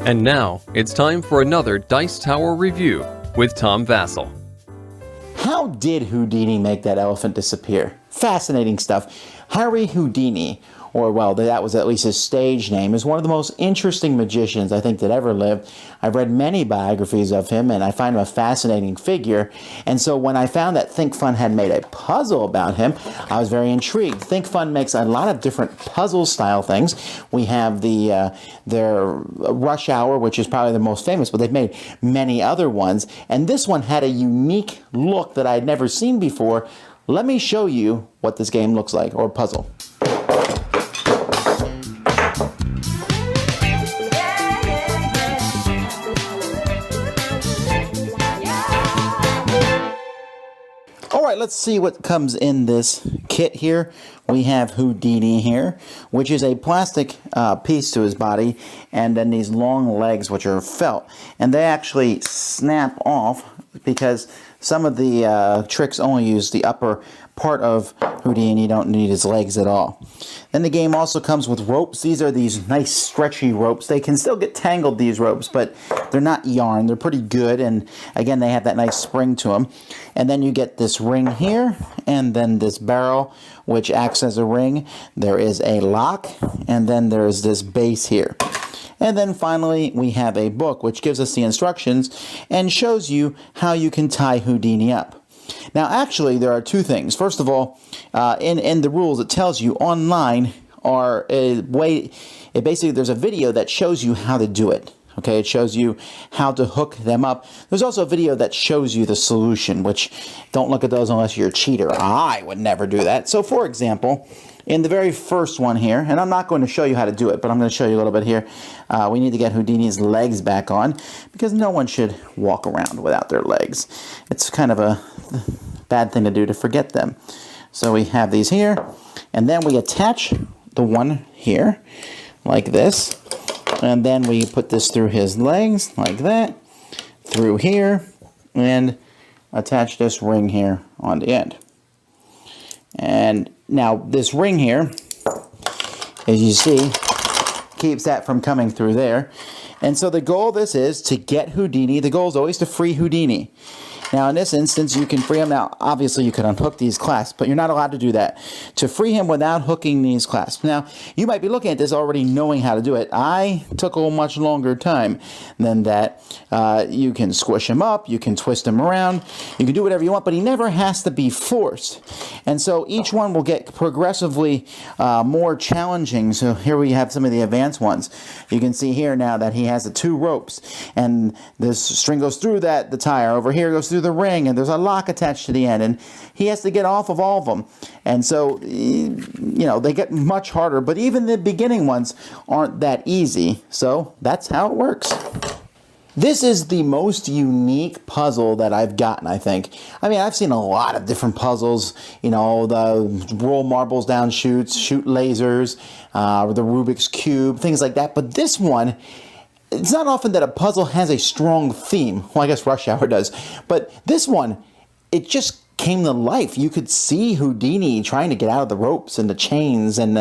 And now, it's time for another Dice Tower review with Tom Vasel. How did Houdini make that elephant disappear? Fascinating stuff. Harry Houdini, or well, that was at least his stage name, is one of the most interesting magicians I think that ever lived. I've read many biographies of him, and I find him a fascinating figure. And so when I found that ThinkFun had made a puzzle about him, I was very intrigued. ThinkFun makes a lot of different puzzle-style things. We have their Rush Hour, which is probably the most famous, but they've made many other ones. And this one had a unique look that I had never seen before. Let me show you what this game looks like, or puzzle. Alright, let's see what comes in this kit here. We have Houdini here, which is a plastic piece to his body, and then these long legs, which are felt. And they actually snap off because some of the tricks only use the upper part of Houdini. You don't need his legs at all. Then the game also comes with ropes. These are these nice stretchy ropes. They can still get tangled, these ropes, but they're not yarn. They're pretty good, and again, they have that nice spring to them. And then you get this ring here, and then this barrel, which acts as a ring. There is a lock, and then there's this base here. And then finally, we have a book which gives us the instructions and shows you how you can tie Houdini up. Now, actually, there are two things. First of all, in the rules, it tells you online are a way. Basically, there's a video that shows you how to do it. Okay, it shows you how to hook them up. There's also a video that shows you the solution, which don't look at those unless you're a cheater. I would never do that. So, for example, in the very first one here, and I'm not going to show you how to do it, but I'm going to show you a little bit here. We need to get Houdini's legs back on, because no one should walk around without their legs. It's kind of a bad thing to do, to forget them. So we have these here, and then we attach the one here, like this. And then we put this through his legs, like that, through here, and attach this ring here on the end. And now this ring here, as you see, keeps that from coming through there. And so the goal of this is to get Houdini. The goal is always to free Houdini. Now, in this instance, you can free him. Now, obviously, you can unhook these clasps, but you're not allowed to do that. To free him without hooking these clasps. Now, you might be looking at this already knowing how to do it. I took a much longer time than that. You can squish him up. You can twist him around. You can do whatever you want, but he never has to be forced. And so each one will get progressively more challenging. So here we have some of the advanced ones. You can see here now that he has the two ropes, and this string goes through the tire. Over here goes through the ring, and there's a lock attached to the end, and he has to get off of all of them. And so, you know, they get much harder, but even the beginning ones aren't that easy. So that's how it works. This is the most unique puzzle that I've gotten, I think. I mean, I've seen a lot of different puzzles, you know, the roll marbles down chutes, shoot lasers, the Rubik's Cube, things like that. But this one, it's not often that a puzzle has a strong theme. Well, I guess Rush Hour does. But this one, it just came to life. You could see Houdini trying to get out of the ropes and the chains and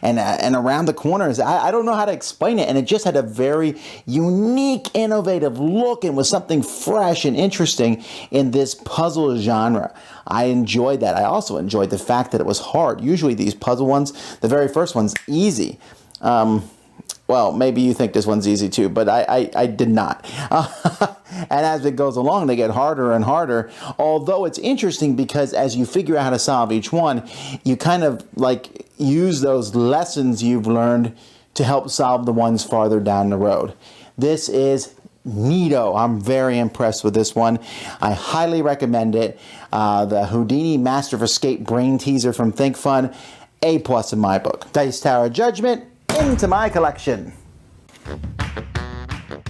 around the corners. I don't know how to explain it. And it just had a very unique, innovative look and was something fresh and interesting in this puzzle genre. I enjoyed that. I also enjoyed the fact that it was hard. Usually these puzzle ones, the very first one's easy. Well, maybe you think this one's easy too, but I did not. And as it goes along, they get harder and harder. Although it's interesting because as you figure out how to solve each one, you kind of like use those lessons you've learned to help solve the ones farther down the road. This is neato. I'm very impressed with this one. I highly recommend it. The Houdini Master of Escape Brain Teaser from ThinkFun, A+ in my book. Dice Tower Judgment, into my collection.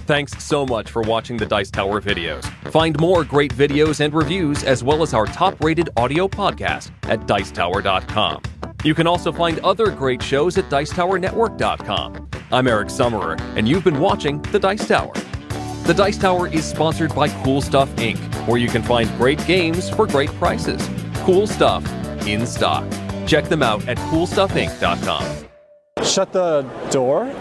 Thanks so much for watching the Dice Tower videos. Find more great videos and reviews, as well as our top-rated audio podcast at dicetower.com. You can also find other great shows at dicetowernetwork.com. I'm Eric Summerer, and you've been watching the Dice Tower. The Dice Tower is sponsored by Cool Stuff Inc., where you can find great games for great prices. Cool Stuff in stock. Check them out at coolstuffinc.com. Shut the door?